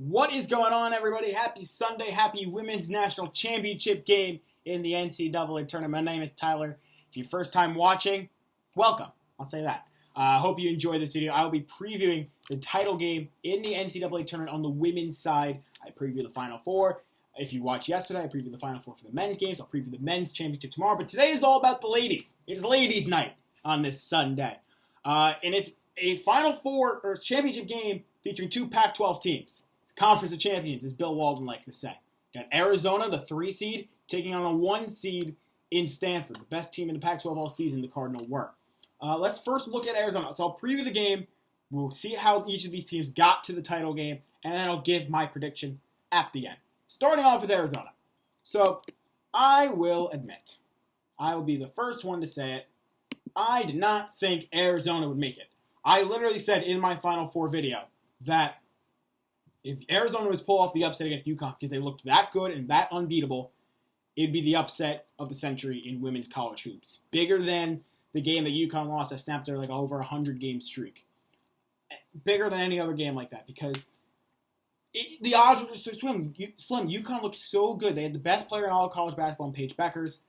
What is going on, everybody? Happy Sunday. Happy Women's National Championship game in the NCAA tournament. My name is Tyler. If you're first time watching, welcome. I'll say that. I hope you enjoy this video. I will be previewing the title game in the NCAA tournament on the women's side. I preview the Final Four. If you watched yesterday, I previewed the Final Four for the men's games. I'll preview the men's championship tomorrow. But today is all about the ladies. It is ladies' night on this Sunday. And it's a Final Four or championship game featuring two Pac-12 teams. Conference of Champions, as Bill Walden likes to say. Got Arizona, the 3 seed, taking on a 1 seed in Stanford. The best team in the Pac-12 all season, the Cardinal were. Let's first look at Arizona. So I'll preview the game. We'll see how each of these teams got to the title game, and then I'll give my prediction at the end. Starting off with Arizona. So I will admit, I will be the first one to say it. I did not think Arizona would make it. I literally said in my Final Four video that if Arizona was pull off the upset against UConn because they looked that good and that unbeatable, it'd be the upset of the century in women's college hoops. Bigger than the game that UConn lost that snapped their over 100-game streak. Bigger than any other game like that because the odds were just so slim. UConn looked so good. They had the best player in all of college basketball in Paige Beckers,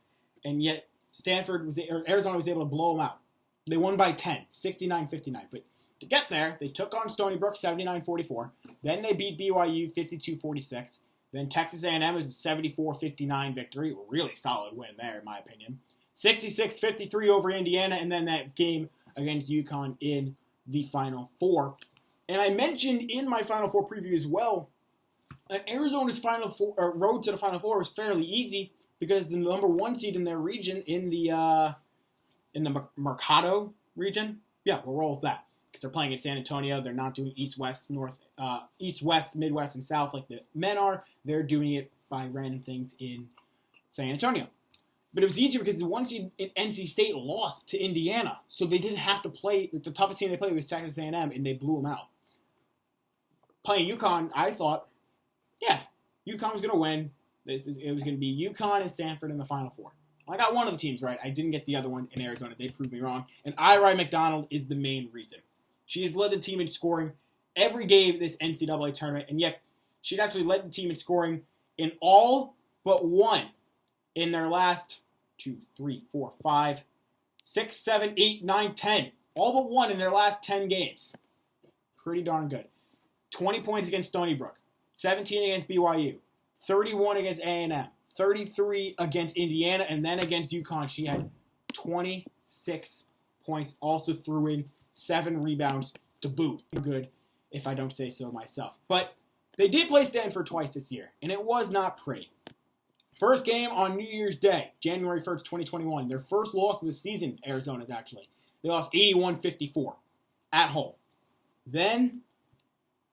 and yet Arizona was able to blow them out. They won by 10, 69-59. But to get there, they took on Stony Brook 79-44. Then they beat BYU 52-46. Then Texas A&M was a 74-59 victory. A really solid win there, in my opinion. 66-53 over Indiana, and then that game against UConn in the Final Four. And I mentioned in my Final Four preview as well that Arizona's road to the Final Four was fairly easy because the number 1 seed in their region, in the Mercado region, yeah, we'll roll with that. Because they're playing in San Antonio. They're not doing East, West, Midwest, and South like the men are. They're doing it by random things in San Antonio. But it was easier because the 1 seed in NC State lost to Indiana. So they didn't have to play. The toughest team they played was Texas A&M, and they blew them out. Playing UConn, I thought, yeah, UConn was going to win. It was going to be UConn and Stanford in the Final Four. I got one of the teams right. I didn't get the other one in Arizona. They proved me wrong. And Ira McDonald is the main reason. She has led the team in scoring every game this NCAA tournament, and yet she's actually led the team in scoring in all but one in their last 2, 3, 4, 5, 6, 7, 8, 9, 10. All but one in their last 10 games. Pretty darn good. 20 points against Stony Brook, 17 against BYU, 31 against A&M, 33 against Indiana, and then against UConn she had 26 points. Also threw in 7 rebounds to boot. Good, if I don't say so myself. But they did play Stanford twice this year, and it was not pretty. First game on New Year's Day, January 1st, 2021. Their first loss of the season, Arizona's actually. They lost 81-54 at home. Then,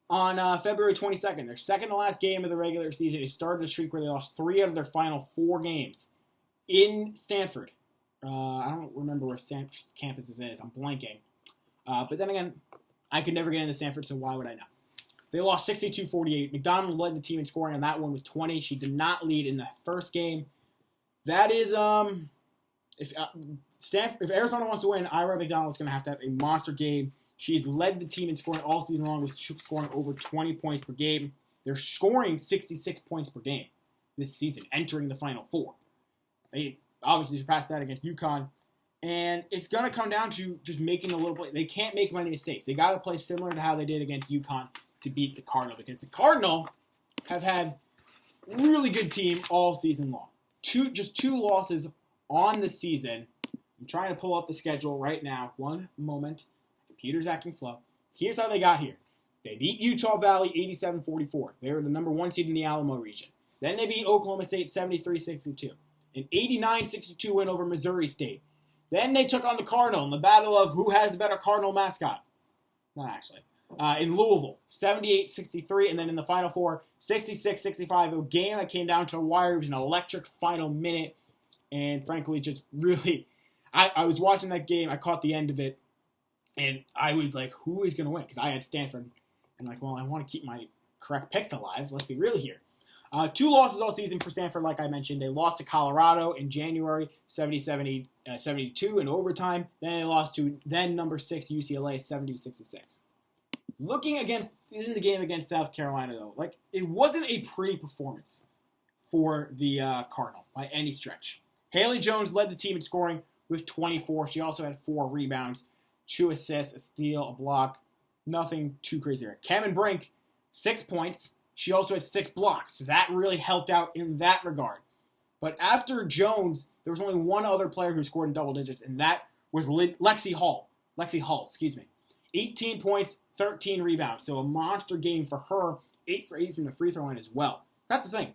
on February 22nd, their second to last game of the regular season, they started a streak where they lost 3 out of their final 4 games in Stanford. I don't remember where campus this is. I'm blanking. But then again, I could never get into Stanford, so why would I know? They lost 62-48. McDonald led the team in scoring on that one with 20. She did not lead in the first game. That is, if Arizona wants to win, Ira McDonald is going to have a monster game. She's led the team in scoring all season long with scoring over 20 points per game. They're scoring 66 points per game this season, entering the Final Four. They obviously surpassed that against UConn. And it's going to come down to just making a little play. They can't make many mistakes. They got to play similar to how they did against UConn to beat the Cardinal. Because the Cardinal have had a really good team all season long. Just two losses on the season. I'm trying to pull up the schedule right now. One moment. Computer's acting slow. Here's how they got here. They beat Utah Valley 87-44. They were the number 1 seed in the Alamo region. Then they beat Oklahoma State 73-62. An 89-62 win over Missouri State. Then they took on the Cardinal in the battle of who has the better Cardinal mascot. Not actually. In Louisville, 78-63. And then in the Final Four, 66-65. A game that came down to a wire. It was an electric final minute. And frankly, just really, I was watching that game. I caught the end of it. And I was like, who is going to win? Because I had Stanford. And I want to keep my correct picks alive. Let's be real here. 2 losses all season for Stanford, like I mentioned. They lost to Colorado in January, 70-72 in overtime. Then they lost to then number 6 UCLA, 70-66. in the game against South Carolina, though, like, it wasn't a pretty performance for the Cardinal by any stretch. Haley Jones led the team in scoring with 24. She also had 4 rebounds, 2 assists, a steal, a block. Nothing too crazy there. Cameron Brink, 6 points. She also had 6 blocks, so that really helped out in that regard. But after Jones, there was only one other player who scored in double digits, and that was Lexi Hall. 18 points, 13 rebounds. So a monster game for her. 8 for 8 from the free throw line as well. That's the thing.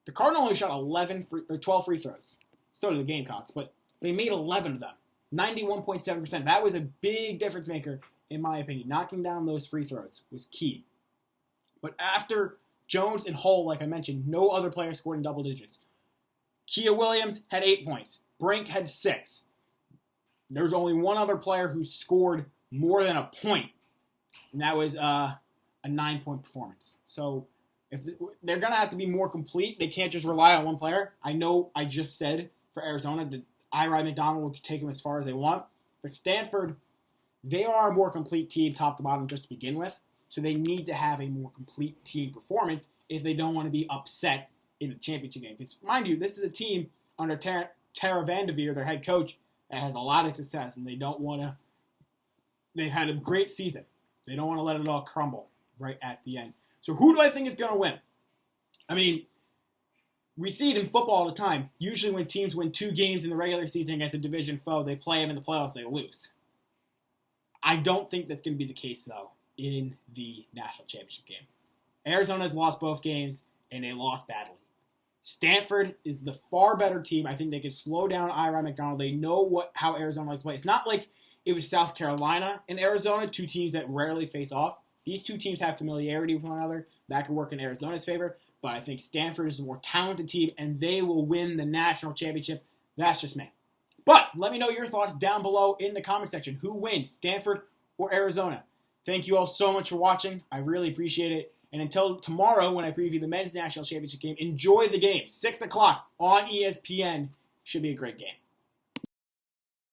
The Cardinal only shot 12 free throws. So did the Gamecocks, but they made 11 of them. 91.7%. That was a big difference maker, in my opinion. Knocking down those free throws was key. But after Jones and Hull, like I mentioned, no other player scored in double digits. Kia Williams had 8 points. Brink had 6. There was only one other player who scored more than a point, and that was a 9-point performance. So if they're going to have to be more complete, they can't just rely on one player. I know I just said for Arizona that Ira McDonald will take them as far as they want, but Stanford, they are a more complete team top to bottom just to begin with, so they need to have a more complete team performance if they don't want to be upset in the championship game. Because, mind you, this is a team under Tara Vanderveer, their head coach, that has a lot of success, and they don't want to. They've had a great season. They don't want to let it all crumble right at the end. So who do I think is going to win? I mean, we see it in football all the time. Usually when teams win 2 games in the regular season against a division foe, they play them in the playoffs, they lose. I don't think that's going to be the case, though, in the national championship game. Arizona's lost both games, and they lost badly. Stanford is the far better team. I think they can slow down Ira McDonald. They know how Arizona likes to play. It's not like it was South Carolina and Arizona, 2 teams that rarely face off. These 2 teams have familiarity with one another. That could work in Arizona's favor. But I think Stanford is a more talented team, and they will win the national championship. That's just me. But let me know your thoughts down below in the comment section. Who wins, Stanford or Arizona? Thank you all so much for watching. I really appreciate it. And until tomorrow when I preview the men's national championship game, enjoy the game. 6 o'clock on ESPN. Should be a great game.